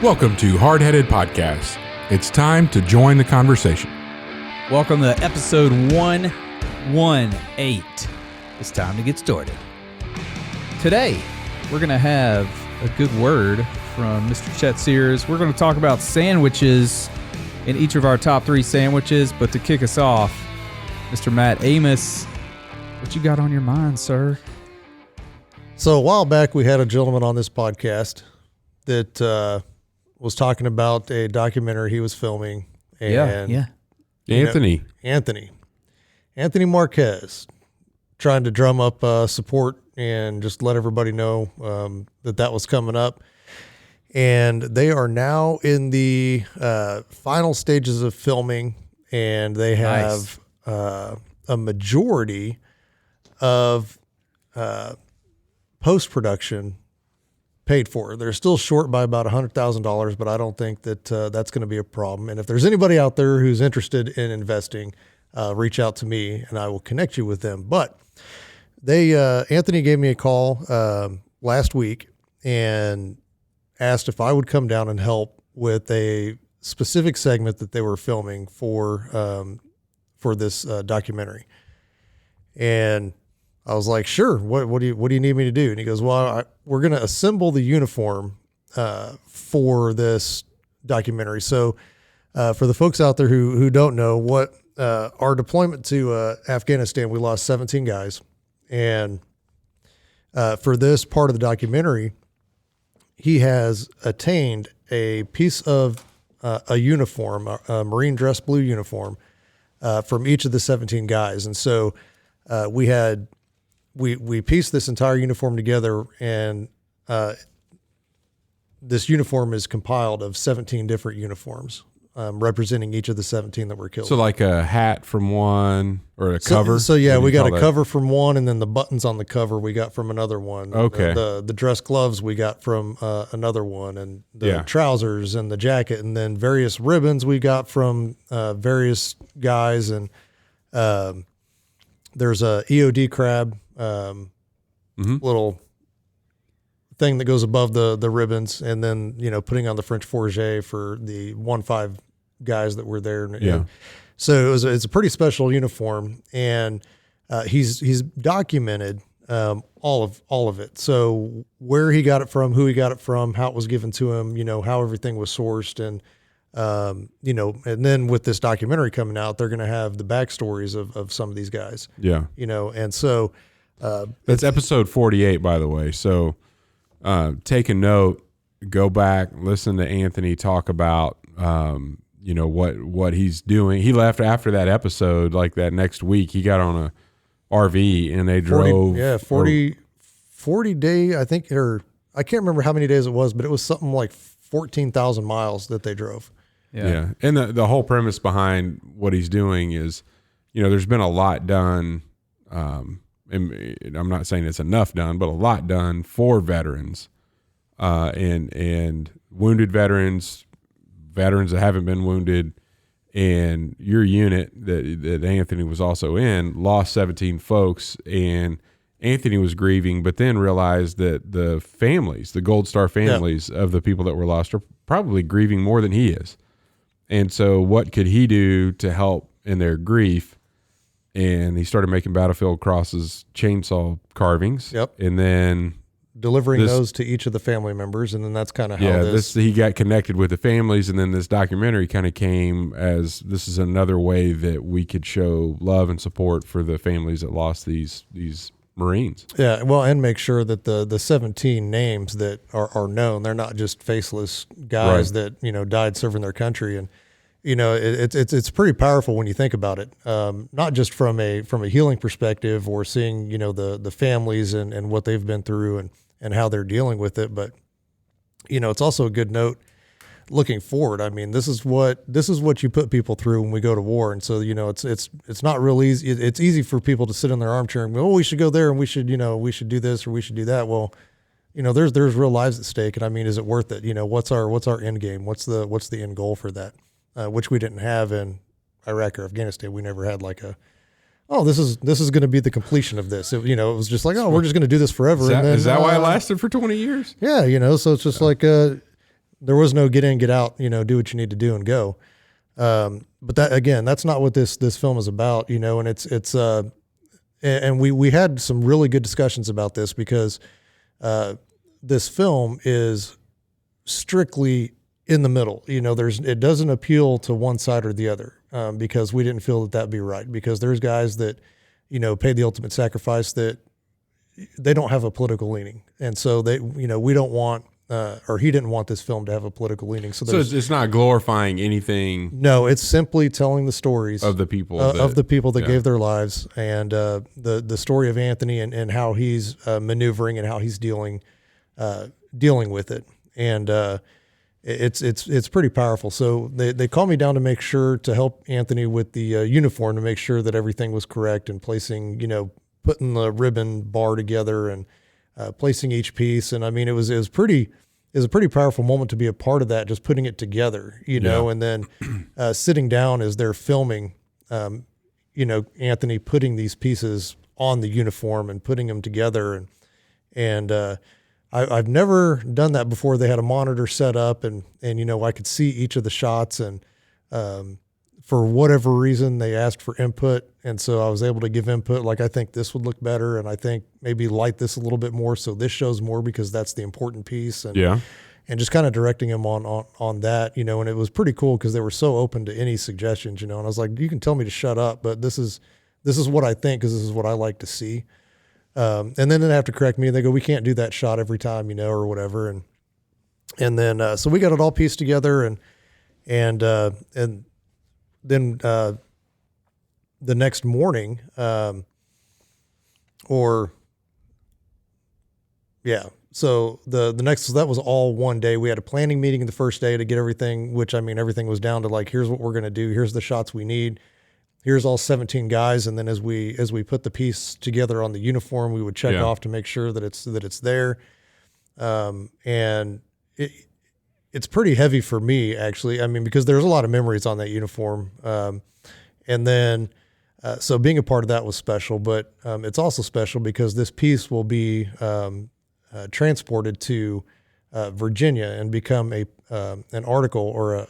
Welcome to Hardheaded Podcast. It's time to join the conversation. Welcome to episode 118. It's time to get started. Today, we're going to have a good word from Mr. Chet Sears. We're going to talk about sandwiches in each of our top 3 sandwiches. But to kick us off, Mr. Matt Amos, what you got on your mind, sir? So a while back, we had a gentleman on this podcast that was talking about a documentary he was filming. And Anthony Marquez, trying to drum up support and just let everybody know that was coming up. And they are now in the final stages of filming, and they have a majority of post-production paid for. They're still short by about $100,000, but I don't think that that's going to be a problem. And if there's anybody out there who's interested in investing, reach out to me and I will connect you with them. But Anthony gave me a call last week and asked if I would come down and help with a specific segment that they were filming for this documentary. And I was like, sure. What do you need me to do? And he goes, well, we're going to assemble the uniform for this documentary. So for the folks out there who don't know, what our deployment to Afghanistan, we lost 17 guys. And for this part of the documentary, he has attained a piece of a uniform, a Marine dress blue uniform from each of the 17 guys. And so we pieced this entire uniform together, and this uniform is compiled of 17 different uniforms representing each of the 17 that were killed. So like a hat from one or a cover? So yeah, we got a cover from one, and then the buttons on the cover we got from another one. Okay. The dress gloves we got from another one, and the trousers and the jacket, and then various ribbons we got from various guys, and there's a EOD crab little thing that goes above the ribbons, and then putting on the French Fourragère for the 1-5 guys that were there. And so it's a pretty special uniform, and he's documented all of it. So where he got it from, who he got it from, how it was given to him, how everything was sourced, and and then with this documentary coming out, they're going to have the backstories of some of these guys. Yeah. And so that's episode 48, by the way. So take a note, go back, listen to Anthony talk about what he's doing. He left after that episode, like that next week. He got on a RV and they drove 40 day, I think, or I can't remember how many days it was, but it was something like 14,000 miles that they drove. Yeah. And the whole premise behind what he's doing is, there's been a lot done. And I'm not saying it's enough done, but a lot done for veterans, and wounded veterans that haven't been wounded. And your unit that Anthony was also in lost 17 folks, and Anthony was grieving, but then realized that the families, the Gold Star families of the people that were lost, are probably grieving more than he is. And so what could he do to help in their grief? And he started making battlefield crosses, chainsaw carvings. Yep. And then delivering those to each of the family members. And then that's kind of how he got connected with the families. And then this documentary kind of came as this is another way that we could show love and support for the families that lost these Marines. Yeah. Well, and make sure that the 17 names that are known, they're not just faceless guys that, died serving their country. And, it's pretty powerful when you think about it. Not just from a healing perspective or seeing, the families and what they've been through and how they're dealing with it. But, it's also a good note looking forward. I mean, this is what you put people through when we go to war. And so, it's not real easy. It's easy for people to sit in their armchair and go, oh, we should go there and we should do this or we should do that. Well, there's real lives at stake. And I mean, is it worth it? What's our end game? What's the end goal for that? Which we didn't have in Iraq or Afghanistan. We never had like this is going to be the completion of this. It was just like, we're just going to do this forever. Is that why it lasted for 20 years? Yeah. So it's just like, there was no get in, get out, do what you need to do and go. But that, again, that's not what this film is about, and it's and we had some really good discussions about this because this film is strictly in the middle. It doesn't appeal to one side or the other, because we didn't feel that that'd be right, because there's guys that, pay the ultimate sacrifice that they don't have a political leaning. And so we don't want, or he didn't want this film to have a political leaning. So it's not glorifying anything. No, it's simply telling the stories of the people that gave their lives, and the story of Anthony and how he's maneuvering and how he's dealing with it. And it's pretty powerful. So they called me down to make sure to help Anthony with the uniform, to make sure that everything was correct, and placing, putting the ribbon bar together and placing each piece. And I mean, it was a pretty powerful moment to be a part of that, just putting it together, and then sitting down as they're filming, Anthony putting these pieces on the uniform and putting them together. And I've never done that before. They had a monitor set up, and I could see each of the shots, and for whatever reason, they asked for input. And so I was able to give input. Like, I think this would look better, and I think maybe light this a little bit more, so this shows more, because that's the important piece. And just kind of directing them on that, and it was pretty cool because they were so open to any suggestions, and I was like, you can tell me to shut up, but this is what I think, because this is what I like to see. And then they have to correct me, and they go, we can't do that shot every time, or whatever. And then, so we got it all pieced together, and then, the next morning, so that was all one day. We had a planning meeting the first day to get everything, which, I mean, everything was down to like, here's what we're going to do. Here's the shots we need. Here's all 17 guys. And then as we put the piece together on the uniform, we would check off to make sure that it's there. And it's pretty heavy for me, actually. I mean, because there's a lot of memories on that uniform. And then, so being a part of that was special, but it's also special because this piece will be transported to Virginia and become an article or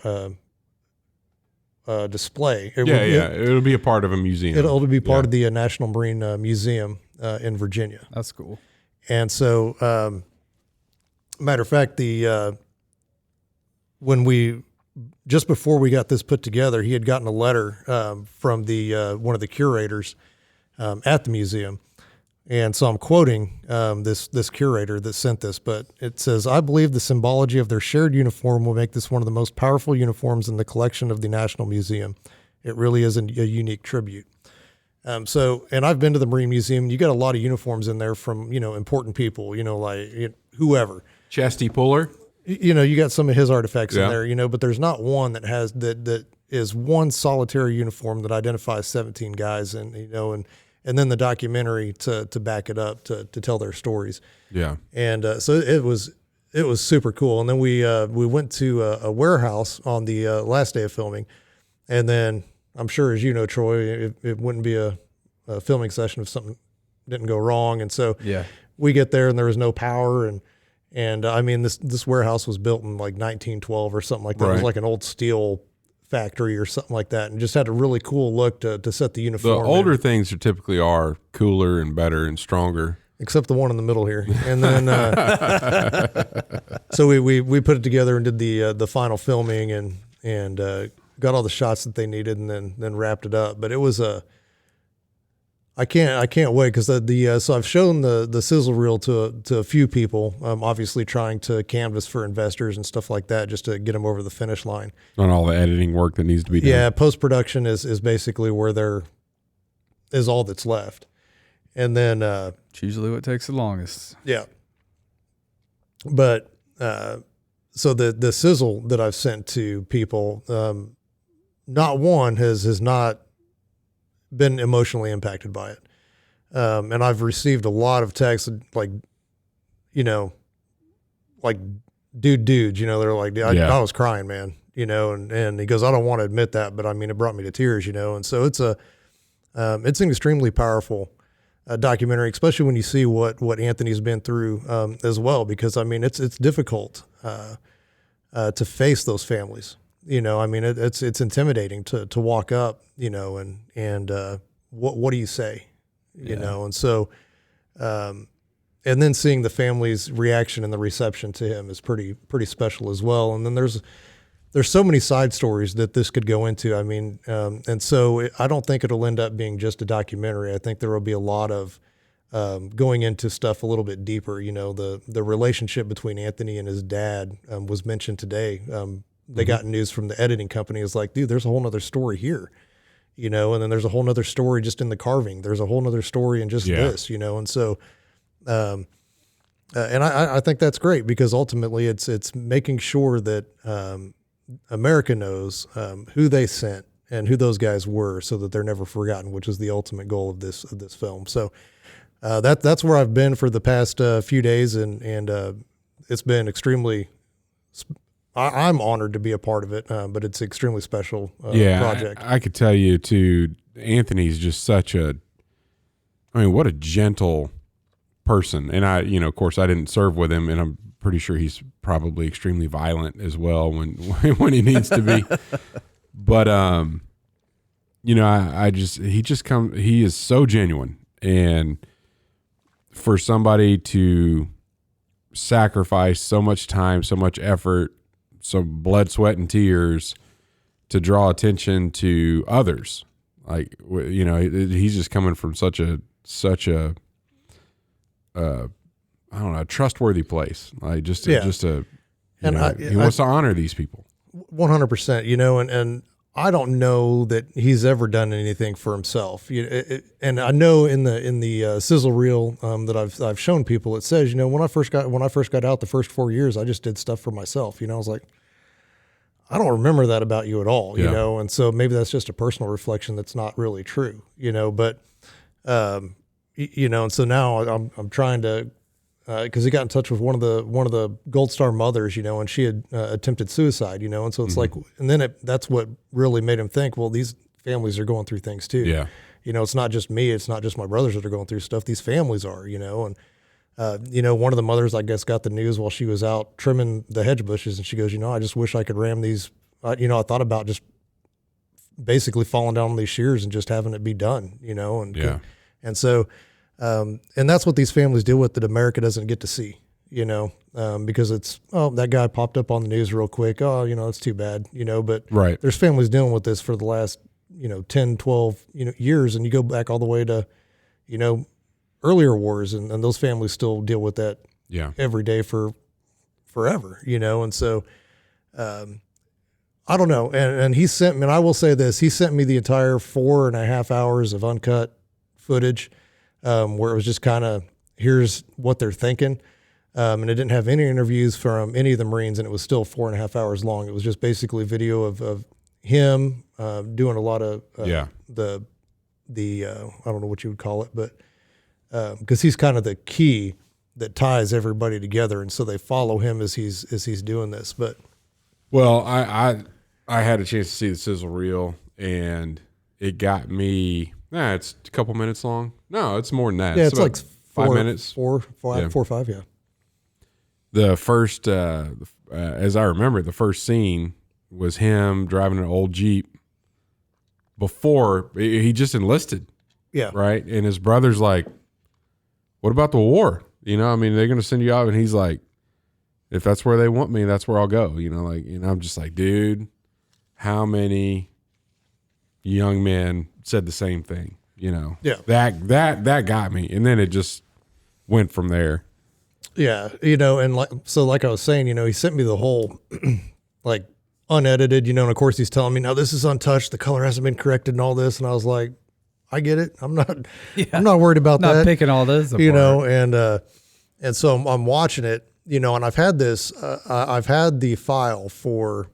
a display. It'll be a part of a museum. It'll be part of the National Marine Museum in Virginia. That's cool. And so, matter of fact, just before we got this put together, he had gotten a letter from one of the curators at the museum. And so I'm quoting this curator that sent this, but it says, "I believe the symbology of their shared uniform will make this one of the most powerful uniforms in the collection of the National Museum. It really is a unique tribute." And I've been to the Marine Museum. You got a lot of uniforms in there from, important people, like whoever. Chesty Puller. You got some of his artifacts in there, but there's not one that has that is one solitary uniform that identifies 17 guys, and then the documentary to back it up, to tell their stories. Yeah. And so it was super cool. And then we went to a warehouse on the last day of filming, and then I'm sure, as you know, Troy, it wouldn't be a filming session if something didn't go wrong. And so we get there and there was no power, and I mean, this warehouse was built in like 1912 or something like that. Right. It was like an old steel factory or something like that, and just had a really cool look to set the uniform. The older things typically are cooler and better and stronger, except the one in the middle here. And then so we put it together and did the final filming and got all the shots that they needed, and then wrapped it up. But it was I can't wait, because so I've shown the sizzle reel to a few people, obviously trying to canvas for investors and stuff like that, just to get them over the finish line. On all the editing work that needs to be done. Yeah, post-production is basically where is all that's left. And then it's usually what takes the longest. Yeah. But so the sizzle that I've sent to people, not one has not been emotionally impacted by it. And I've received a lot of texts like dudes, they're like, I was crying, man, and he goes, I don't want to admit that, but I mean, it brought me to tears, and so it's an extremely powerful documentary, especially when you see what Anthony's been through as well, because I mean, it's difficult to face those families. You know, I mean, it's intimidating to walk up, you know, and what do you say, you know? And so, and then seeing the family's reaction and the reception to him is pretty special as well. And then there's so many side stories that this could go into. I mean, and so I don't think it'll end up being just a documentary. I think there will be a lot of going into stuff a little bit deeper. You know, the relationship between Anthony and his dad was mentioned today. They got news from the editing company. It's like, dude, there's a whole nother story here, you know, and then there's a whole nother story just in the carving. There's a whole nother story in just this, you know, and so. And I think that's great because ultimately it's making sure that America knows who they sent and who those guys were, so that they're never forgotten, which is the ultimate goal of this film. So that's where I've been for the past few days, and it's been extremely. I'm honored to be a part of it, but it's an extremely special project. I could tell you too. Anthony's just such a. I mean, what a gentle person, and I, you know, of course, I didn't serve with him, and I'm pretty sure he's probably extremely violent as well when he needs to be. But you know, he is so genuine, and for somebody to sacrifice so much time, so much effort, some blood, sweat, and tears to draw attention to others, like, you know, he's just coming from such a I don't know, a trustworthy place. Like he wants to honor these people. 100%, you know, and I don't know that he's ever done anything for himself. And I know in the sizzle reel that I've shown people, it says, you know, when I first got out the first 4 years, I just did stuff for myself. You know, I was like, I don't remember that about you at all, you know? And so maybe that's just a personal reflection that's not really true, you know, but, you know, and so now I'm trying to, cause he got in touch with one of the Gold Star mothers, you know, and she had attempted suicide, you know? And so it's like, and then that's what really made him think, well, these families are going through things too. Yeah. You know, it's not just me, it's not just my brothers that are going through stuff. These families are, you know, and, you know, one of the mothers, I guess, got the news while she was out trimming the hedge bushes, and she goes, you know, I just wish I could ram these. You know, I thought about just basically falling down on these shears and just having it be done. You know, and so, and that's what these families deal with that America doesn't get to see. You know, because it's that guy popped up on the news real quick. Oh, you know, it's too bad. You know, but there's families dealing with this for the last 10, 12 years, and you go back all the way to earlier wars, and those families still deal with that every day for forever, and so I don't know. And he sent me, and I will say this, he sent me the entire 4.5 hours of uncut footage where it was just kind of, here's what they're thinking. And it didn't have any interviews from any of the Marines, and it was still 4.5 hours long. It was just basically video of him doing a lot of the I don't know what you would call it, but because he's kind of the key that ties everybody together, and so they follow him as he's doing this. But I had a chance to see the sizzle reel, and it got me. It's a couple minutes long. No, it's more than that. Yeah, it's like 5 minutes, 4 or 5. Yeah. The first, as I remember, the first scene was him driving an old Jeep. Before he just enlisted. Yeah. Right. And his brother's like, what about the war? I mean, they're going to send you out. And he's like, if that's where they want me, that's where I'll go. I'm just like, dude, how many young men said the same thing? Yeah. That got me. And then it just went from there. Yeah. And like I was saying, he sent me the whole, like, unedited, and of course he's telling me, now this is untouched, the color hasn't been corrected and all this. And I was like, I get it. I'm not worried about that. Not picking all this apart. And so I'm watching it, and I've had this, I've had the file for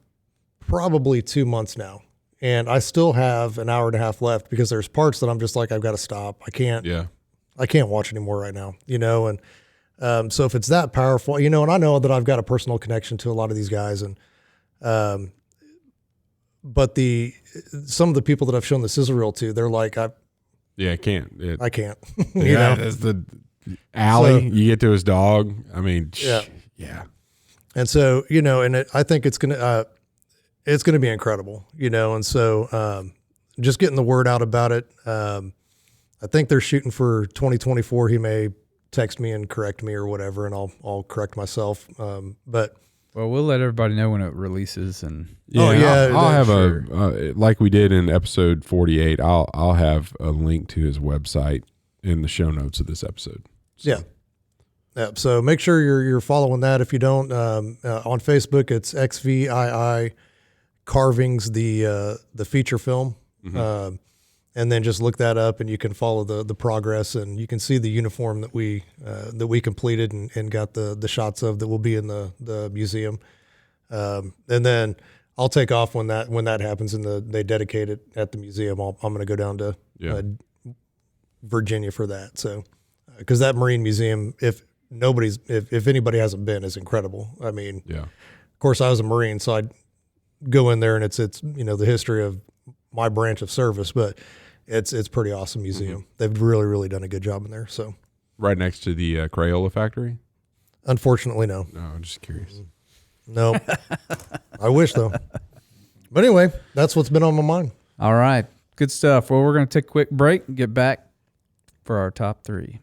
probably 2 months now, and I still have an hour and a half left because there's parts that I'm just like, I've got to stop. I can't watch anymore right now, and so if it's that powerful, and I know that I've got a personal connection to a lot of these guys, and but some of the people that I've shown the sizzle reel to, they're like, I can't. I can't. That's the alley. So, you get to his dog. I mean, yeah. And so, I think it's gonna be incredible, and so just getting the word out about it. I think they're shooting for 2024. He may text me and correct me or whatever, and I'll correct myself. But Well, we'll let everybody know when it releases, and I'll have like we did in episode 48. I'll have a link to his website in the show notes of this episode. So. Yeah. So make sure you're following that. If you don't, on Facebook, it's XVII Carvings, the feature film. Mm-hmm. And then just look that up, and you can follow the progress, and you can see the uniform that we completed and got the shots of that will be in the museum. And then I'll take off when that happens and they dedicate it at the museum. I'm going to go down to Virginia for that. So because that Marine Museum, if anybody hasn't been, is incredible. I mean, of course I was a Marine, so I'd go in there and it's the history of my branch of service, but it's pretty awesome museum. Mm-hmm. They've really, really done a good job in there. So right next to the Crayola factory? Unfortunately, no. No, I'm just curious. No. I wish though. But anyway, that's what's been on my mind. All right. Good stuff. Well, we're going to take a quick break and get back for our top 3.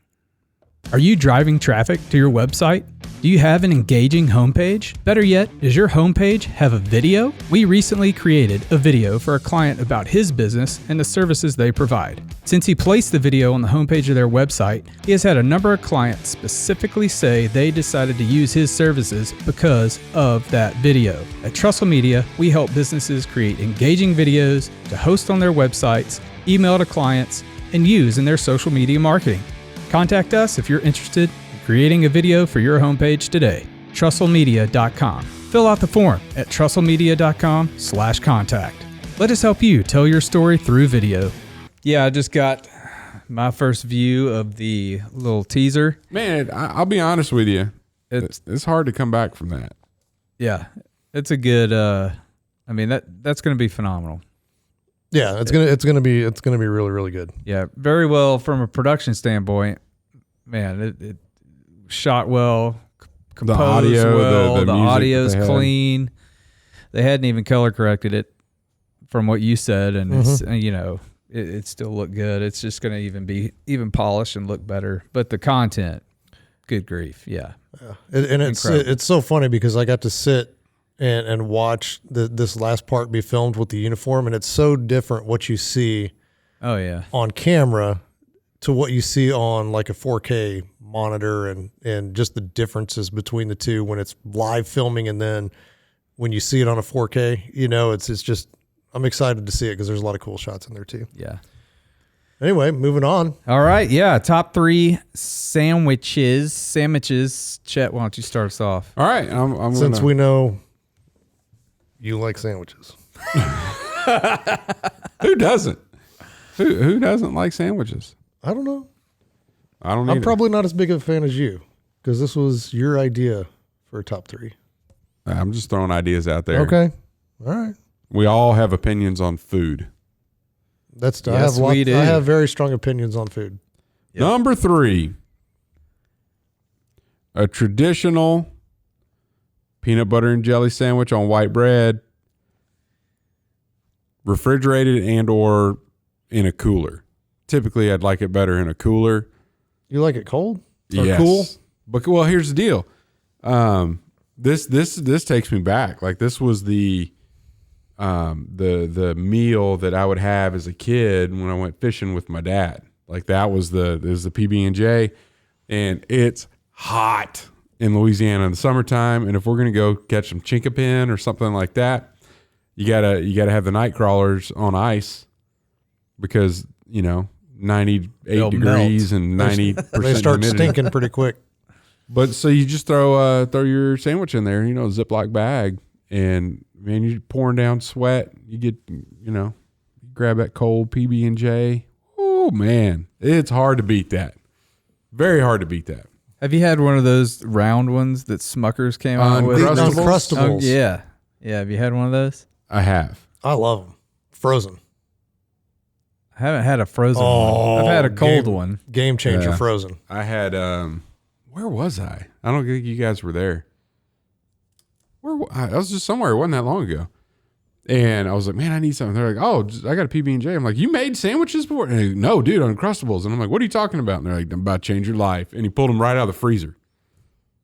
Are you driving traffic to your website? Do you have an engaging homepage? Better yet, does your homepage have a video? We recently created a video for a client about his business and the services they provide. Since he placed the video on the homepage of their website, he has had a number of clients specifically say they decided to use his services because of that video. At Trussell Media, we help businesses create engaging videos to host on their websites, email to clients, and use in their social media marketing. Contact us if you're interested in creating a video for your homepage today. TrussellMedia.com. Fill out the form at TrussellMedia.com/contact. Let us help you tell your story through video. Yeah, I just got my first view of the little teaser. Man, I'll be honest with you. It's hard to come back from that. Yeah, it's a good. That's going to be phenomenal. Yeah, it's gonna be really, really good. Yeah, very well from a production standpoint. Man, it shot well, composed audio, well. The music audio's clean. They hadn't even color corrected it from what you said, and it's it still looked good. It's just going to even be polished and look better. But the content, good grief, yeah. And it's so funny because I got to sit and watch this last part be filmed with the uniform, and it's so different what you see on camera to what you see on like a 4K monitor, and just the differences between the two when it's live filming and then when you see it on a 4K. It's just, I'm excited to see it because there's a lot of cool shots in there too. Yeah. Anyway, moving on. All right, yeah, top 3 sandwiches. Chet, why don't you start us off? All right, Since we know you like sandwiches. Who doesn't? Who doesn't like sandwiches? I don't know. I don't. I'm probably not as big of a fan as you because this was your idea for a top 3. I'm just throwing ideas out there. Okay. All right. We all have opinions on food. I have very strong opinions on food. Yep. Number 3, a traditional peanut butter and jelly sandwich on white bread, refrigerated and or in a cooler. Typically, I'd like it better in a cooler. You like it cold or yes. cool? But well, here's the deal. This takes me back. Like this was the meal that I would have as a kid when I went fishing with my dad. Like that was the PB&J, and it's hot in Louisiana in the summertime. And if we're gonna go catch some chinkapin or something like that, you gotta have the night crawlers on ice because 98 They'll degrees melt. and 90% They start humidity. stinking pretty quick. But so you just throw your sandwich in there, Ziploc bag, and man, you're pouring down sweat. You get, grab that cold PB&J. Oh man, it's hard to beat that. Very hard to beat that. Have you had one of those round ones that Smuckers came out with? Uncrustables. Oh, yeah. Have you had one of those? I have. I love them. Frozen. I haven't had a frozen one. I've had a cold one. Game changer. Yeah. Frozen. I had. Where was I? I don't think you guys were there. I was just somewhere. It wasn't that long ago. And I was like, man, I need something. They're like, oh, I got a PB&J. I'm like, you made sandwiches before? And they, no, dude, Uncrustables. And I'm like, what are you talking about? And they're like, I'm about to change your life. And he pulled them right out of the freezer.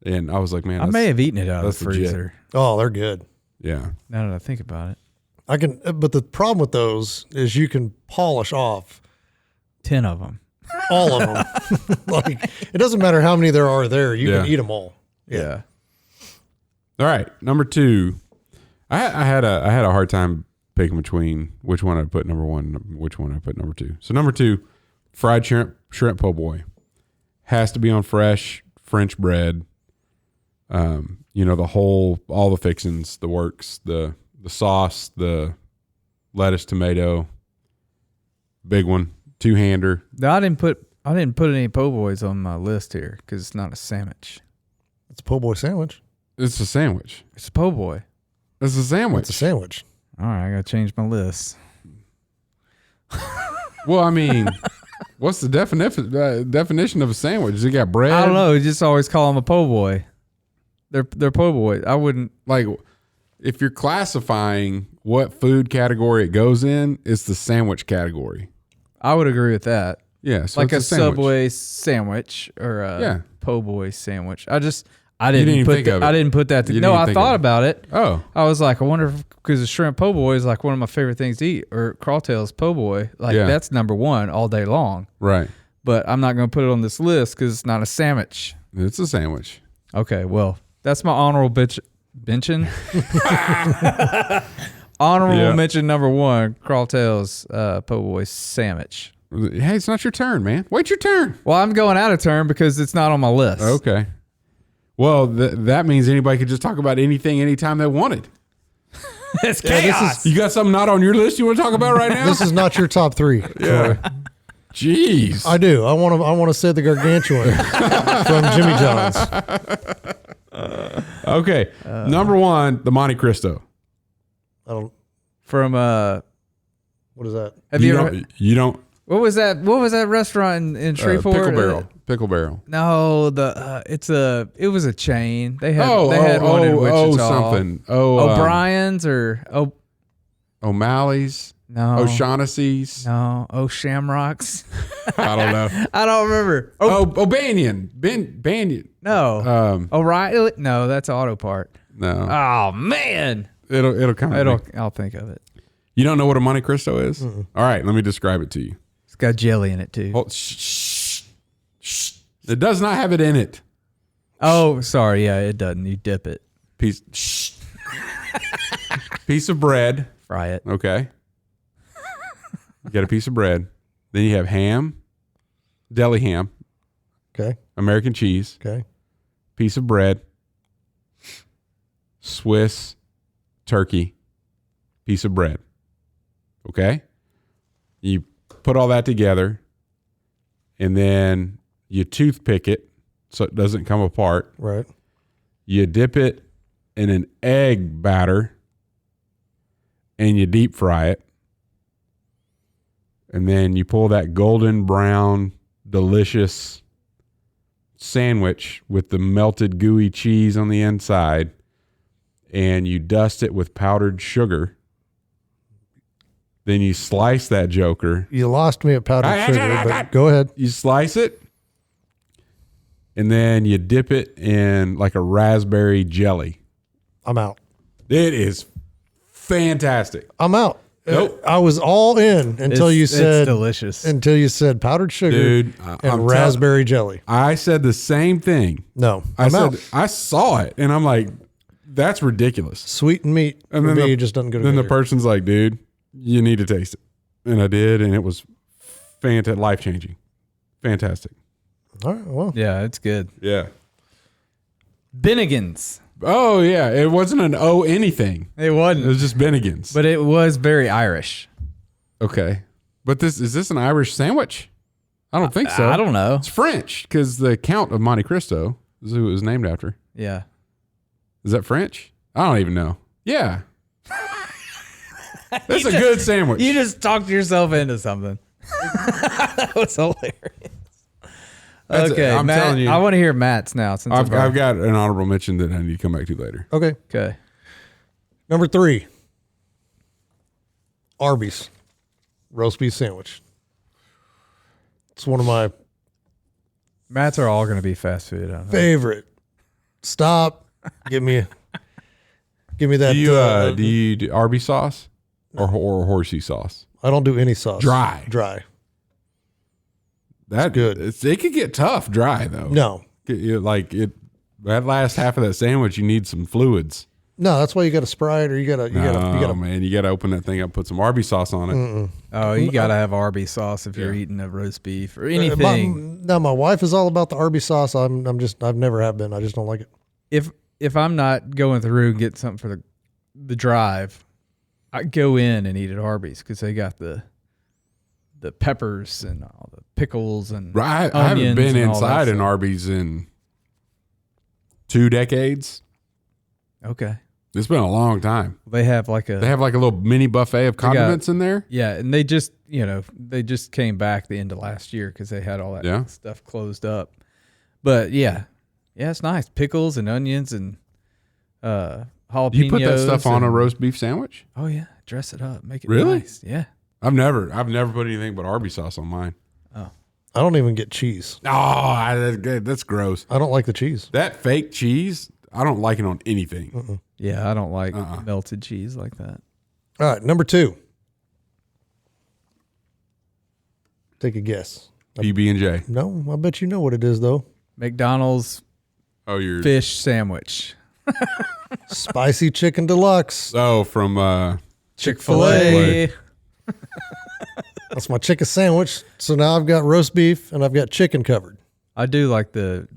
And I was like, man, I may have eaten it out of the freezer. legit. Oh, they're good. Yeah. Now that I think about it. But the problem with those is you can polish off 10 of them. all of them. Like, it doesn't matter how many there are there. You can eat them all. Yeah. All right. Number 2. I had a hard time picking between which one I'd put number 1 and which one I'd put number 2. So number 2, fried shrimp po' boy. Has to be on fresh French bread. All the fixings, the works, the sauce, the lettuce, tomato, big one, 2-hander. No, I didn't put any po' boys on my list here because it's not a sandwich. It's a po' boy sandwich. It's a sandwich. It's a po' boy. It's a sandwich. It's a sandwich. All right, I got to change my list. Well, I mean, what's the definition of a sandwich? Does it got bread? I don't know. You just always call them a po' boy. They're po' boys. I wouldn't Like, if you're classifying what food category it goes in, it's the sandwich category. I would agree with that. Yeah, so like it's a sandwich. Subway sandwich or a po' boy sandwich. I didn't even put think of it. I didn't put that. You didn't No, even I think thought of it. about it. Oh, I was like, I wonder if because the shrimp po' boy is like one of my favorite things to eat, or crawtails po' boy. Like that's number 1 all day long. right. But I'm not going to put it on this list because it's not a sandwich. It's a sandwich. Okay, well, that's my honorable mention. Honorable mention number 1, crawtails po' boy sandwich. Hey, it's not your turn, man. Wait your turn. Well, I'm going out of turn because it's not on my list. Okay. Well, that means anybody could just talk about anything anytime they wanted. It's chaos. You got something not on your list you want to talk about right now? This is not your top 3. Yeah. Jeez. I do. I want to say the gargantuan from Jimmy John's. Okay. Number 1, the Monte Cristo. I don't. From What is that? have you ever, You don't. what was that restaurant in Shreveport? Pickle Barrel. No, it was a chain. They had one in Wichita. Something. O'Brien's or O'Malley's. no. O'Shaughnessy's. No, Shamrocks. I don't know. I don't remember. O'Banion. Banyan. No. O'Reilly. No, that's Auto Part. No. Oh man. It'll come. I'll think of it. You don't know what a Monte Cristo is? All right, let me describe it to you. It's got jelly in it too. Oh, shh. It does not have it in it. Oh, sorry. Yeah, it doesn't. You dip it, Piece of bread. fry it. Okay. You got a piece of bread. Then you have ham, deli ham, Okay. American cheese, Okay. piece of bread, Swiss turkey, piece of bread. Okay? You put all that together, and then you toothpick it so it doesn't come apart. Right. You dip it in an egg batter, and you deep fry it. And then you pull that golden brown, delicious sandwich with the melted gooey cheese on the inside, and you dust it with powdered sugar. Then you slice that joker. You lost me at powdered sugar, but go ahead. You slice it, and then you dip it in like a raspberry jelly. I'm out. It is fantastic. I'm out. Nope. I was all in until you It's said delicious. Until you said powdered sugar Dude, and raspberry jelly. I said the same thing. No, I I'm said out. I saw it, and I'm like, that's ridiculous. Sweet and meat And for then me just doesn't go Then together. the person's like, dude, you need to taste it. And I did, and it was fantastic, life-changing. Fantastic. All right, well, Yeah, it's good. Yeah. Bennigan's. Oh, yeah. It wasn't an O anything. It It wasn't, was just Bennigan's. but it was very Irish. Okay. But is this an Irish sandwich? I don't think so. I don't know. It's French, because the Count of Monte Cristo is who it was named after. Yeah. Is that French? I don't even know. Yeah. That's a good sandwich. You just talked yourself into something. That was hilarious. That's Okay, I'm Matt, telling you. I want to hear Matt's now. Since I've got an honorable mention that I need to come back to later. okay. Okay. Number 3, Arby's roast beef sandwich. It's one of my Matt's are all going to be fast food. I don't know. favorite. Stop. Give me that. Do you do Arby's sauce or horsey sauce? I don't do any sauce. Dry. That's good. It could get tough dry though. No. That last half of that sandwich, you need some fluids. No, that's why you got to Sprite, or you got to. Man, you got to open that thing up, put some Arby's sauce on it. Mm-mm. Oh, you got to have Arby's sauce if you're eating a roast beef or anything. My wife is all about the Arby's sauce. I've never have been. I just don't like it. If I'm not going through and getting something for the drive, I go in and eat at Arby's because they got the peppers and all the pickles and I haven't been inside an Arby's in 2 decades. Okay. It's been a long time. They have like a little mini buffet of condiments in there. Yeah, and they just came back the end of last year because they had all that stuff closed up. But yeah, it's nice. Pickles and onions and jalapenos. You put that stuff on a roast beef sandwich? Oh yeah, dress it up, make it really nice. Yeah. I've never put anything but Arby's sauce on mine. Oh. I don't even get cheese. Oh, that's gross. I don't like the cheese. That fake cheese, I don't like it on anything. Mm-mm. Yeah, I don't like melted cheese like that. All right, number 2. Take a guess. PB&J. No, I bet you know what it is though. McDonald's your fish sandwich. Spicy chicken deluxe. Oh, from Chick-fil-A. That's my chicken sandwich. So now I've got roast beef and I've got chicken covered. I do like the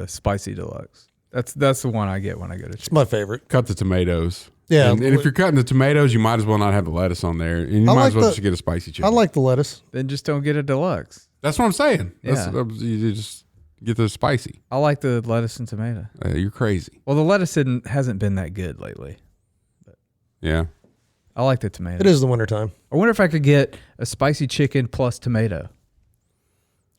spicy deluxe. That's the one I get when I go to. It's my favorite. Cut the tomatoes. Yeah, and if you're cutting the tomatoes, you might as well not have the lettuce on there, and you might as well just get a spicy chicken. I like the lettuce. Then just don't get a deluxe. That's what I'm saying. Yeah. You just get the spicy. I like the lettuce and tomato. You're crazy. Well, the lettuce hasn't been that good lately. Yeah. I like the tomato. It is the wintertime. I wonder if I could get a spicy chicken plus tomato.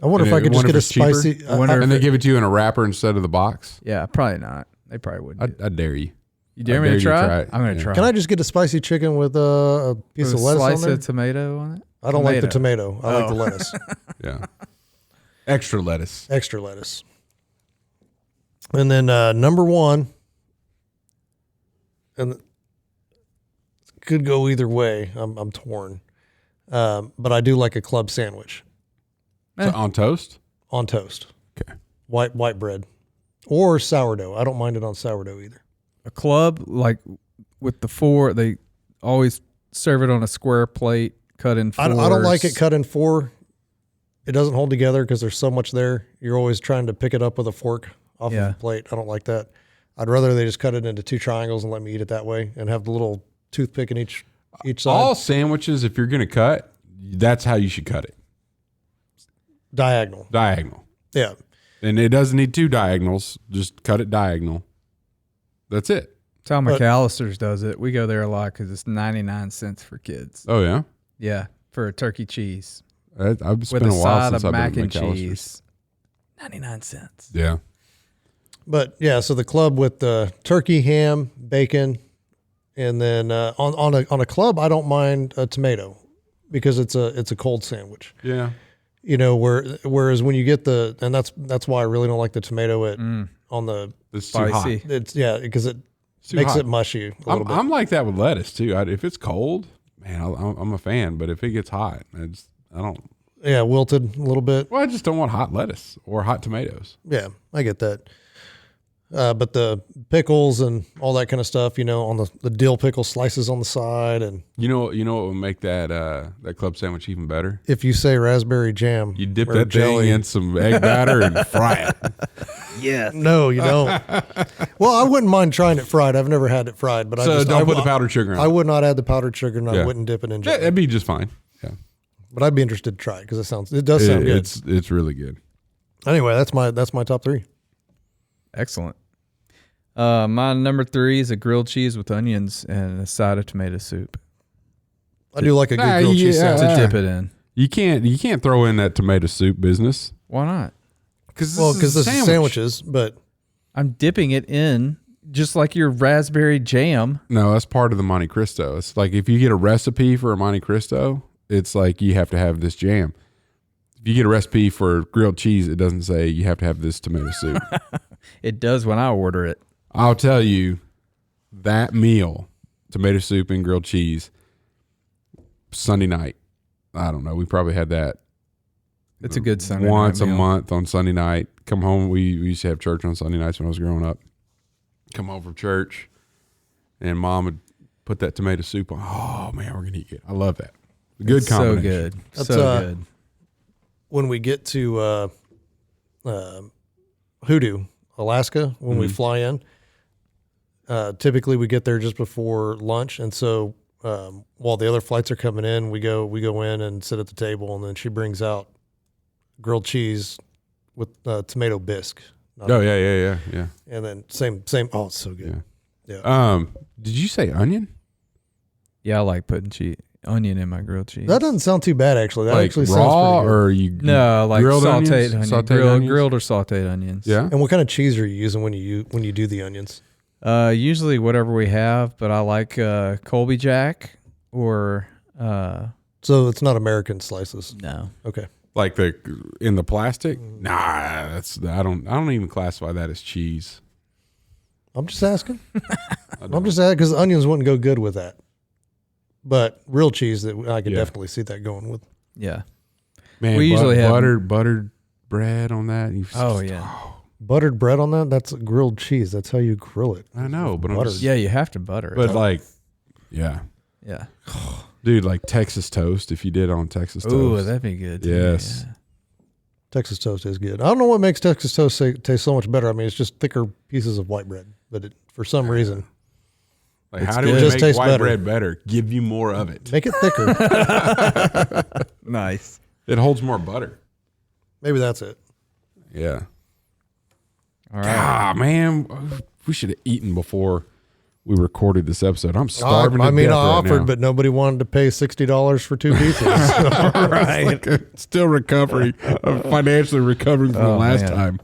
I wonder if I could just get a spicy. And they give it to you in a wrapper instead of the box. Yeah, probably not. They probably wouldn't. I dare you. You dare me to try it? I'm going to try. Can I just get a spicy chicken with a piece of lettuce on there? Slice of tomato on it? I don't like the tomato. I like the lettuce. Yeah. Extra lettuce. Extra lettuce. And then number 1, and could go either way. I'm torn. But I do like a club sandwich. So on toast? On toast. Okay. White bread. Or sourdough. I don't mind it on sourdough either. A club, like with the 4, they always serve it on a square plate, cut in 4. I don't like it cut in 4. It doesn't hold together because there's so much there. You're always trying to pick it up with a fork off of the plate. I don't like that. I'd rather they just cut it into 2 triangles and let me eat it that way and have the little toothpick in each side. All sandwiches, if you're going to cut, that's how you should cut it. Diagonal. Yeah. And it doesn't need 2 diagonals. Just cut it diagonal. That's it. That's how McAllister's does it. We go there a lot because it's 99 cents for kids. Oh, yeah? Yeah, for a turkey cheese. I've spent with a while side since of I've mac been and to McAllister's. cheese. 99 cents. Yeah. But yeah, so the club with the turkey, ham, bacon, and then on a club, I don't mind a tomato because it's a cold sandwich. Yeah. You know, whereas when you get and that's why I really don't like the tomato on the spicy. It's because it makes it mushy a little bit. I'm like that with lettuce too. If it's cold, man, I'm a fan. But if it gets hot, I don't. Yeah, wilted a little bit. Well, I just don't want hot lettuce or hot tomatoes. Yeah, I get that. But the pickles and all that kind of stuff, on the dill pickle slices on the side, and you know what would make that club sandwich even better? If you say raspberry jam, you dip that thing in some egg batter and fry it. Yeah. No, you don't. Well, I wouldn't mind trying it fried. I've never had it fried, but don't put the powdered sugar in. I would not add the powdered sugar, and I wouldn't dip it in. Yeah, it'd be just fine. Yeah, but I'd be interested to try it because it does sound good. It's really good. Anyway, that's my top 3. Excellent. My number 3 is a grilled cheese with onions and a side of tomato soup. I do like a good grilled cheese sandwich. To dip it in. You can't throw in that tomato soup business. Why not? Because this is sandwiches, but I'm dipping it in just like your raspberry jam. No, that's part of the Monte Cristo. It's like if you get a recipe for a Monte Cristo, it's like you have to have this jam. If you get a recipe for grilled cheese, it doesn't say you have to have this tomato soup. It does when I order it. I'll tell you, that meal, tomato soup and grilled cheese, Sunday night. I don't know. We probably had that. It's a good Sunday once night meal. a month on Sunday night. Come home. We used to have church on Sunday nights when I was growing up. Come home from church, and Mom would put that tomato soup on. Oh man, we're gonna eat good. I love that. Good It's combination. So good. That's, so good. When we get to Hoodoo, Alaska, when we fly in, typically we get there just before lunch, and so while the other flights are coming in, we go in and sit at the table, and then she brings out grilled cheese with tomato bisque. Oh yeah. And then same. Oh, it's so good. Yeah. Did you say onion? Yeah, I like putting onion in my grilled cheese. That doesn't sound too bad, actually. That Like actually raw, sounds pretty good. or you No, like grilled sauteed onions? onions. Sauteed onions? Grilled or sauteed onions. Yeah. And what kind of cheese are you using when you do the onions? Usually whatever we have, but I like Colby Jack or So it's not American slices. no. Okay. Like in the plastic? Nah, I don't even classify that as cheese. I'm just asking. I'm just asking because onions wouldn't go good with that. But real cheese, that I could definitely see that going with. Yeah. Man, We usually have- buttered bread on that. Oh yeah. Buttered bread on that? That's grilled cheese. That's how you grill it. I know, but I'm Butter. just, Yeah, you have to butter it. but like, yeah, yeah. dude, like Texas toast. If you did on Texas toast, Ooh, that'd be good. too. Yes. Yeah. Texas toast is good. I don't know what makes Texas toast taste so much better. I mean, it's just thicker pieces of white bread, but for some reason, like It's how do good. we It just make tastes white better. bread better? Give you more of it. make it thicker. Nice. It holds more butter. Maybe that's it. Yeah. All right. Ah, man, we should have eaten before we recorded this episode. I'm starving. I to mean, death I right offered, now. but nobody wanted to pay $60 for 2 pieces. Right. Still recovering, financially recovering from the Oh, last man. time.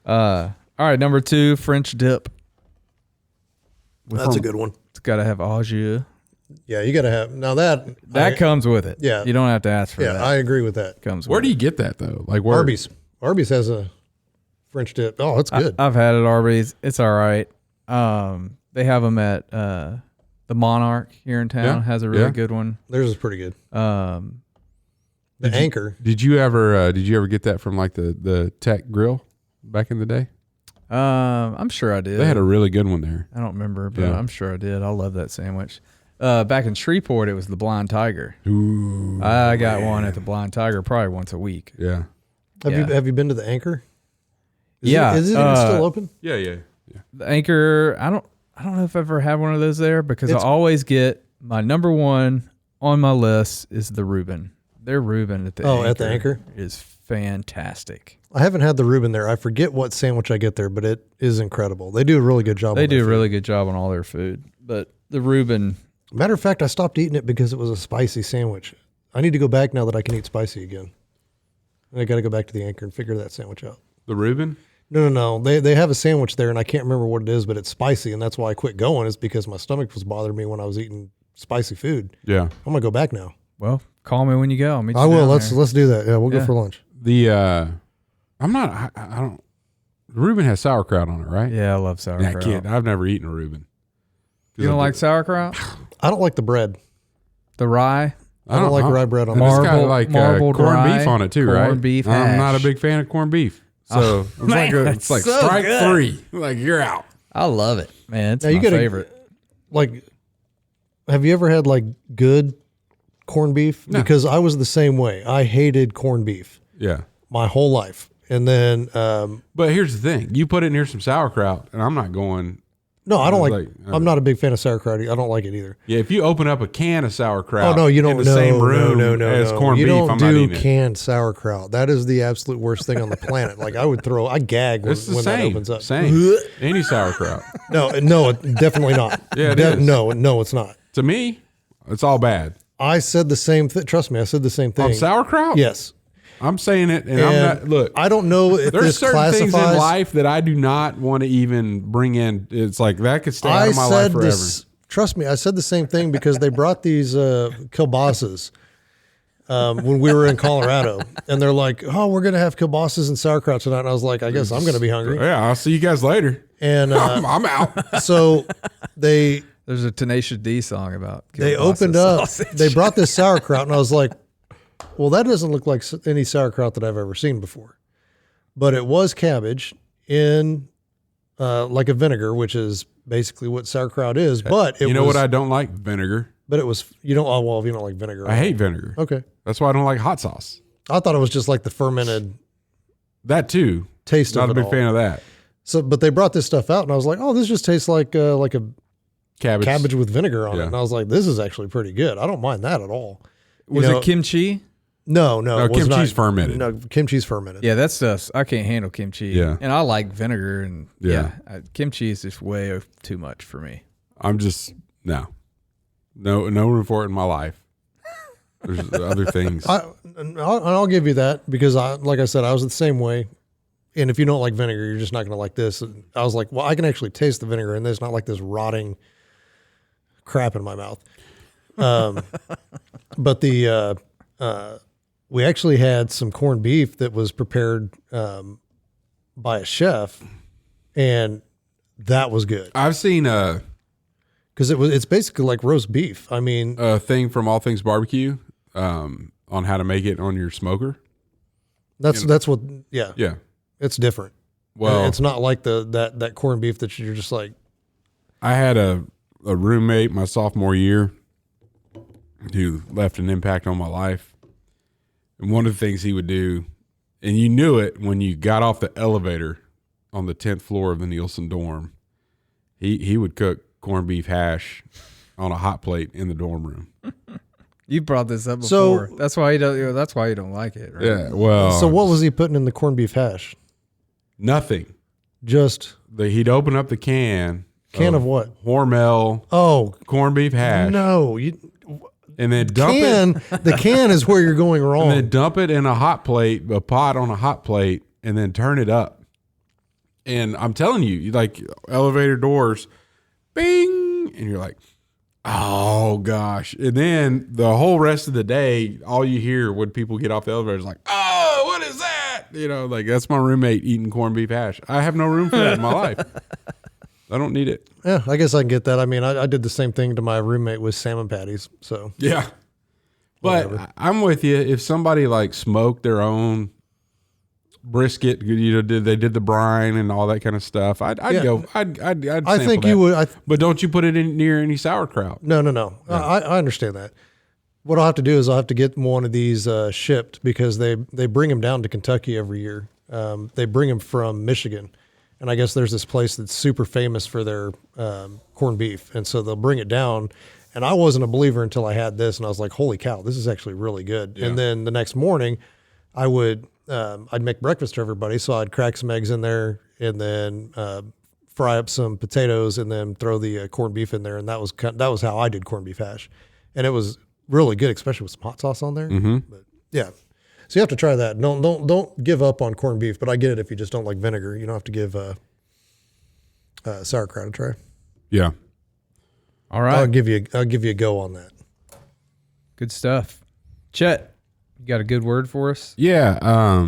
All right, number 2, French dip. That's a good one. It's got to have au jus. Yeah, you got to have now that Comes with it. Yeah. You don't have to ask for Yeah, that. I agree with that. Comes Where with do you get that though? Like where? Arby's has a French dip. Oh, it's good. I've had it at Arby's. It's all right. They have them at the Monarch here in town. Yeah, Has a really yeah. good one. Theirs is pretty good. Um, The Anchor. Did you ever get that from like the Tech Grill back in the day? I'm sure I did. They had a really good one there. I don't remember, but Yeah. I'm sure I did. I love that sandwich. Back in Shreveport, it was the Blind Tiger. Ooh, I got one at the Blind Tiger probably once a week. yeah, Have you been to the Anchor? Is Yeah, Is it even still open? yeah. The Anchor, I don't know if I've ever had one of those there because I always get my number one on my list is the Reuben. Their Reuben at the Anchor at the Anchor? is fantastic. I haven't had the Reuben there. I forget what sandwich I get there, but it is incredible. They do a really good job. They on their do a food. really good job on all their food, but the Reuben, Matter of fact, I stopped eating it because it was a spicy sandwich. I need to go back now that I can eat spicy again. I got to go back to the Anchor and figure that sandwich out. The Reuben. No. They have a sandwich there, and I can't remember what it is, but it's spicy, and that's why I quit going. Is because my stomach was bothering me when I was eating spicy food. Yeah. I'm gonna go back now. well, call me when you go. I'll meet you I will. down Let's there. do that. Yeah, we'll Yeah. go for lunch. The I'm not. I don't. Reuben has sauerkraut on it, right? Yeah, I love Yeah, I sauerkraut. can't. I've never eaten a Reuben. You don't like sauerkraut? I don't like the bread. The rye? I don't like rye bread on And my it's got Marbled- like marbled corned rye, beef on it too, corned right? beef I'm not a hash. big fan of corned beef, so it's like man, it's like so strike good. 3. Like you're out. I love it, man. It's Now, you my gotta- favorite. Like, have you ever had like good corned beef? No. Because I was the same way. I hated corned beef Yeah. my whole life. And then, But here's the thing: you put it near some sauerkraut, and I'm not going. no, I don't like, Like, I'm not a big fan of sauerkraut. I don't like it either. Yeah, if you open up a can of sauerkraut, Oh, no, you don't in the know. same room no, as corned you beef, don't I'm do not eating it. canned sauerkraut. That is the absolute worst thing on the planet. Like I gag when, It's the when that same. opens up. Same. Any sauerkraut. No, definitely not. Yeah, it is. No, it's not. To me, it's all bad. I said the same thing. Trust me, I said the same thing. On sauerkraut? Yes. I'm saying it, and I'm not. Look, I don't know if there's this certain classifies. things in life that I do not want to even bring in. It's like that could stay out of my life forever. Trust me, I said the same thing because they brought these kielbases when we were in Colorado, and they're like, "Oh, we're gonna have kielbases and sauerkraut tonight." And I was like, "I guess I'm gonna be hungry." Yeah, I'll see you guys later. And I'm out. So there's a Tenacious D song about they kielbasa opened up. sausage. They brought this sauerkraut, and I was like, "Well, that doesn't look like any sauerkraut that I've ever seen before." But it was cabbage in like a vinegar, which is basically what sauerkraut is. But you know what I don't like? Vinegar. But it was, you don't, oh, well, if you don't like vinegar. I hate vinegar. Okay. That's why I don't like hot sauce. I thought it was just like the fermented That too. taste Not of a it big all. fan of that. So, but they brought this stuff out, and I was like, oh, this just tastes like a Cabbage. with vinegar on Yeah. it. And I was like, this is actually pretty good. I don't mind that at all. Was it kimchi? No, it was kimchi's not, fermented. No, kimchi's fermented. Yeah, that stuff. I can't handle kimchi. Yeah. And I like vinegar, and Yeah. kimchi is just way too much for me. I'm just no room for it in my life. There's other things. I'll give you that because like I said, I was the same way. And if you don't like vinegar, you're just not going to like this. And I was like, well, I can actually taste the vinegar in this, not like this rotting crap in my mouth. But we actually had some corned beef that was prepared by a chef, and that was good I've seen because it's basically like roast beef. I mean, a thing from All Things Barbecue on how to make it on your smoker. that's what. Yeah, Yeah. it's different. Well, It's not like that corned beef that you're just like. I had a roommate my sophomore year who left an impact on my life. And one of the things he would do, and you knew it when you got off the elevator on the 10th floor of the Nielsen dorm, he would cook corned beef hash on a hot plate in the dorm room. You brought this up So- before. That's why you don't. That's why you don't like it, right? Yeah, well. So what was he putting in the corned beef hash? Nothing. Just He'd open up the can of what? Hormel Oh corned beef hash, no, and then dump it. the can is where you're going wrong. And then dump it in a pot on a hot plate, and then turn it up. And I'm telling you, like elevator doors, bing, and you're like, oh gosh. And then the whole rest of the day, all you hear when people get off the elevator is like, oh, what is that? You know, like that's my roommate eating corned beef hash. I have no room for that in my life. I don't need it. Yeah, I guess I can get that. I mean, I did the same thing to my roommate with salmon patties. So Yeah. But Whatever. I'm with you. If somebody like smoked their own brisket, they did the brine and all that kind of stuff, I'd Yeah. go. I'd I sample think that. you would. But don't you put it in near any sauerkraut? No. I understand that. What I'll have to do is I'll have to get one of these shipped because they bring them down to Kentucky every year. They bring them from Michigan. And I guess there's this place that's super famous for their corned beef. And so they'll bring it down. And I wasn't a believer until I had this. And I was like, holy cow, this is actually really good. Yeah. And then the next morning, I'd make breakfast for everybody. So I'd crack some eggs in there and then fry up some potatoes and then throw the corned beef in there. And that was how I did corned beef hash. And it was really good, especially with some hot sauce on there. Mm-hmm. But yeah. So you have to try that. Don't give up on corned beef, but I get it if you just don't like vinegar. You don't have to give sauerkraut a try. Yeah. All right. I'll give you a go on that. Good stuff. Chet, you got a good word for us? Yeah.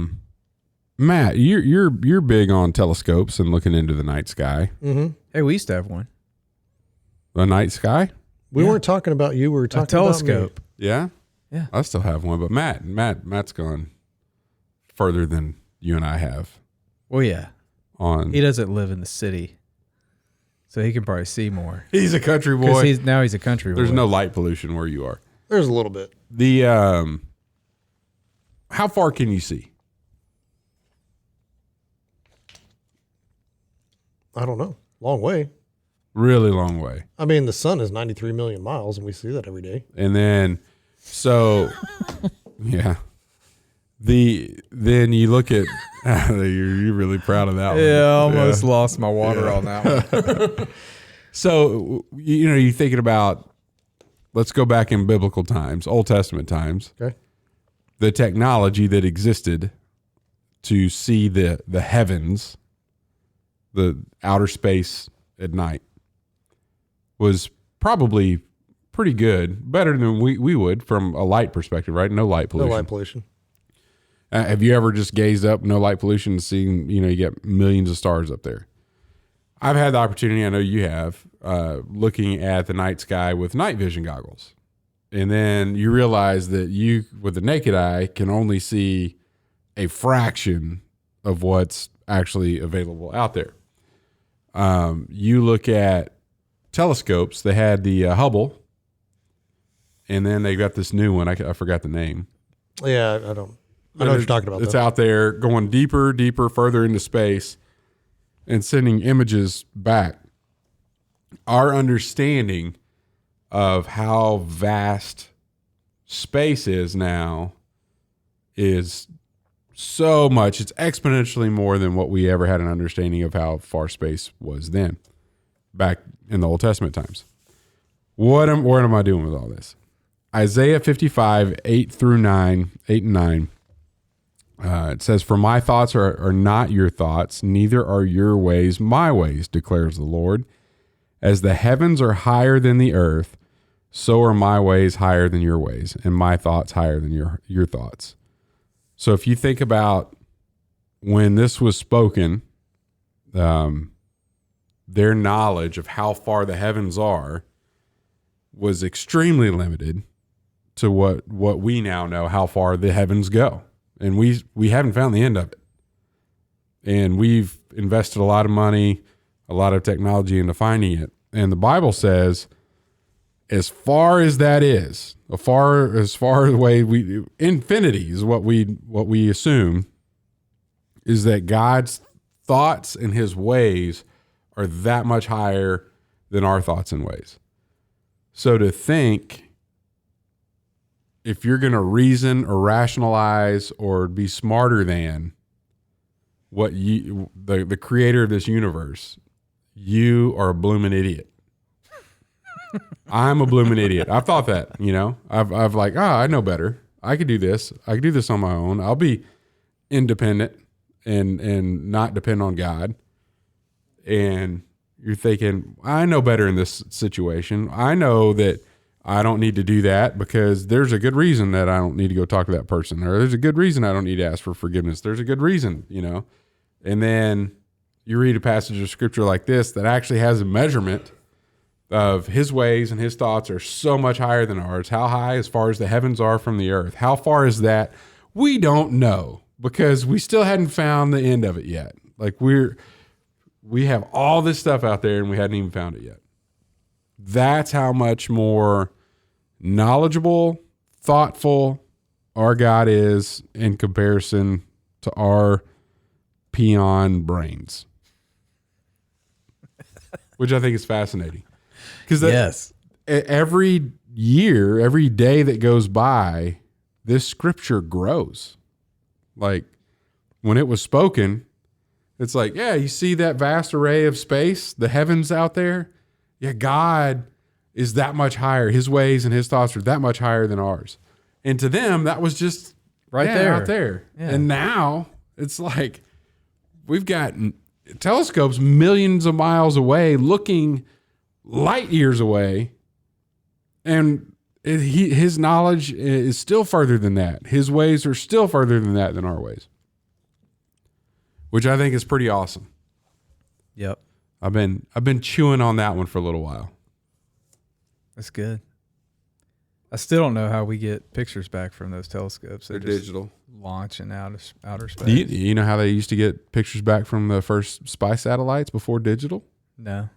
Matt, you're big on telescopes and looking into the night sky. Mm-hmm. Hey, we used to have one. The night sky? We Yeah. weren't talking about you. We were A talking telescope. Yeah. Yeah. I still have one, but Matt's gone further than you and I have Well, yeah. on. He doesn't live in the city, so he can probably see more. He's a country Because boy. he's a country boy. There's no light pollution where you are. There's a little bit. The how far can you see? I don't know. Long way. Really long way. I mean, the sun is 93 million miles, and we see that every day. And then so yeah. Then you look at you're really proud of that one. Yeah, I almost lost my water on that one. So you're thinking about, let's go back in biblical times, Old Testament times. Okay. the technology that existed to see the heavens, the outer space at night, was probably pretty good, better than we would from a light perspective, right? No light pollution. No light pollution. Have you ever just gazed up, no light pollution, and seen, you get millions of stars up there? I've had the opportunity, I know you have, looking at the night sky with night vision goggles. And then you realize that you, with the naked eye, can only see a fraction of what's actually available out there. You look at telescopes. They had the Hubble, and then they got this new one. I forgot the name. Yeah, I know what you're talking about. It's out there going deeper, further into space and sending images back. Our understanding of how vast space is now is so much. It's exponentially more than what we ever had an understanding of how far space was then, back in the Old Testament times. What am I doing with all this? Isaiah 55, 8 and 9. It says, "For my thoughts are not your thoughts, neither are your ways my ways, declares the Lord. As the heavens are higher than the earth, so are my ways higher than your ways, and my thoughts higher than your thoughts." So if you think about when this was spoken, their knowledge of how far the heavens are was extremely limited to what we now know how far the heavens go. And we haven't found the end of it. And we've invested a lot of money, a lot of technology into finding it. And the Bible says, as far as that is, as far away, infinity is what we assume, is that God's thoughts and his ways are that much higher than our thoughts and ways. So to think, if you're going to reason or rationalize or be smarter than what the creator of this universe, you are a blooming idiot. I'm a blooming idiot. I've thought that, I've like, I know better. I could do this. I could do this on my own. I'll be independent and not depend on God. And you're thinking, I know better in this situation. I know that I don't need to do that because there's a good reason that I don't need to go talk to that person, or there's a good reason I don't need to ask for forgiveness. There's a good reason, And then you read a passage of scripture like this that actually has a measurement of his ways and his thoughts are so much higher than ours. How high? As far as the heavens are from the earth. How far is that? We don't know because we still hadn't found the end of it yet. Like we have all this stuff out there and we hadn't even found it yet. That's how much more knowledgeable, thoughtful our God is in comparison to our peon brains, which I think is fascinating. Because every year, every day that goes by, this scripture grows. Like when it was spoken, it's like, yeah, you see that vast array of space, the heavens out there? Yeah, God is that much higher. His ways and his thoughts are that much higher than ours. And to them, that was just there. out there. Yeah. And now it's like we've got telescopes millions of miles away looking light years away. And his knowledge is still further than that. His ways are still further than that than our ways, which I think is pretty awesome. Yep. I've been chewing on that one for a little while. That's good. I still don't know how we get pictures back from those telescopes. They're digital. Launching out of outer space. Do you know how they used to get pictures back from the first spy satellites before digital? No.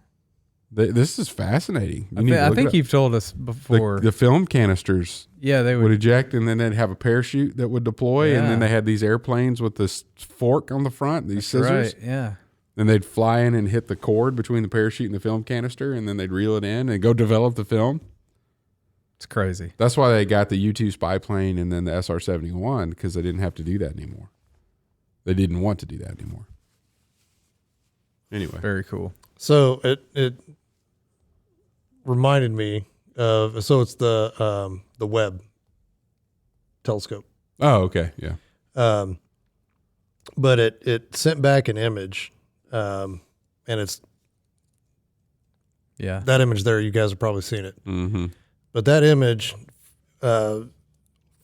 This is fascinating. I think you've told us before. The film canisters they would eject, and then they'd have a parachute that would deploy, and then they had these airplanes with this fork on the front, these scissors. Right, yeah. And they'd fly in and hit the cord between the parachute and the film canister, and then they'd reel it in and go develop the film. It's crazy. That's why they got the U-2 spy plane and then the SR-71, because they didn't have to do that anymore. They didn't want to do that anymore. Anyway. Very cool. So it reminded me of, so it's the Webb telescope. Oh, okay. Yeah. But it sent back an image, and it's that image there. You guys have probably seen it. Mm-hmm. But that image, from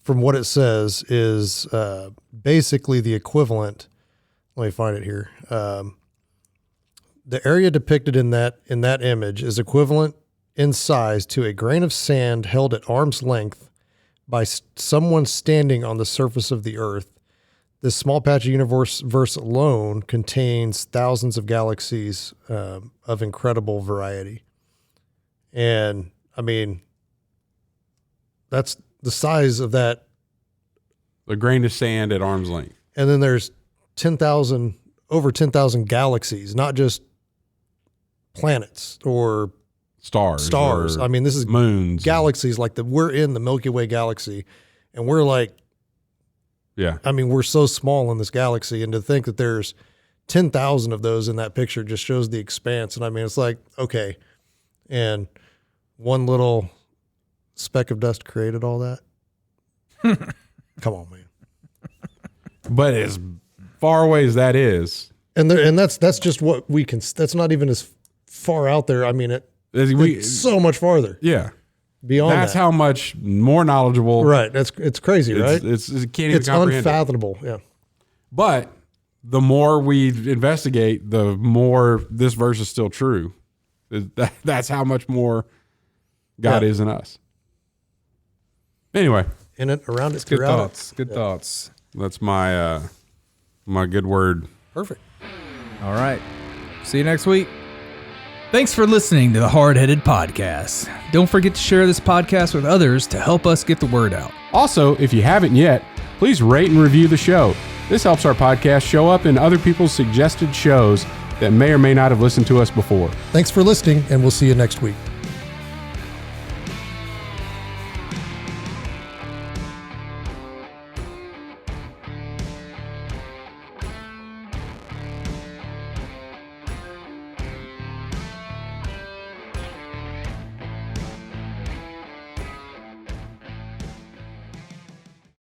what it says, is basically the equivalent. Let me find it here. The area depicted in that image is equivalent in size to a grain of sand held at arm's length by someone standing on the surface of the earth. This small patch of universe alone contains thousands of galaxies of incredible variety. And I mean, that's the size of that. A grain of sand at arm's length. And then there's over 10,000 galaxies, not just planets or stars. Or I mean, this is moons, galaxies. Like we're in the Milky Way galaxy, and we're like, yeah. I mean, we're so small in this galaxy, and to think that there's 10,000 of those in that picture just shows the expanse. And I mean, it's like, okay, and one little speck of dust created all that. Come on, man. But as far away as that is, and that's just what we can. That's not even as far out there. I mean, it's so much farther. Yeah. Beyond that's that. how much more knowledgeable. Right. It's crazy, right? It can't even comprehend unfathomable. Yeah. But the more we investigate, the more this verse is still true. That's how much more God is in us. Anyway. In it, around it, good throughout thoughts. it. Good thoughts. That's my my good word. Perfect. All right. See you next week. Thanks for listening to the Hardheaded Podcast. Don't forget to share this podcast with others to help us get the word out. Also, if you haven't yet, please rate and review the show. This helps our podcast show up in other people's suggested shows that may or may not have listened to us before. Thanks for listening, and we'll see you next week.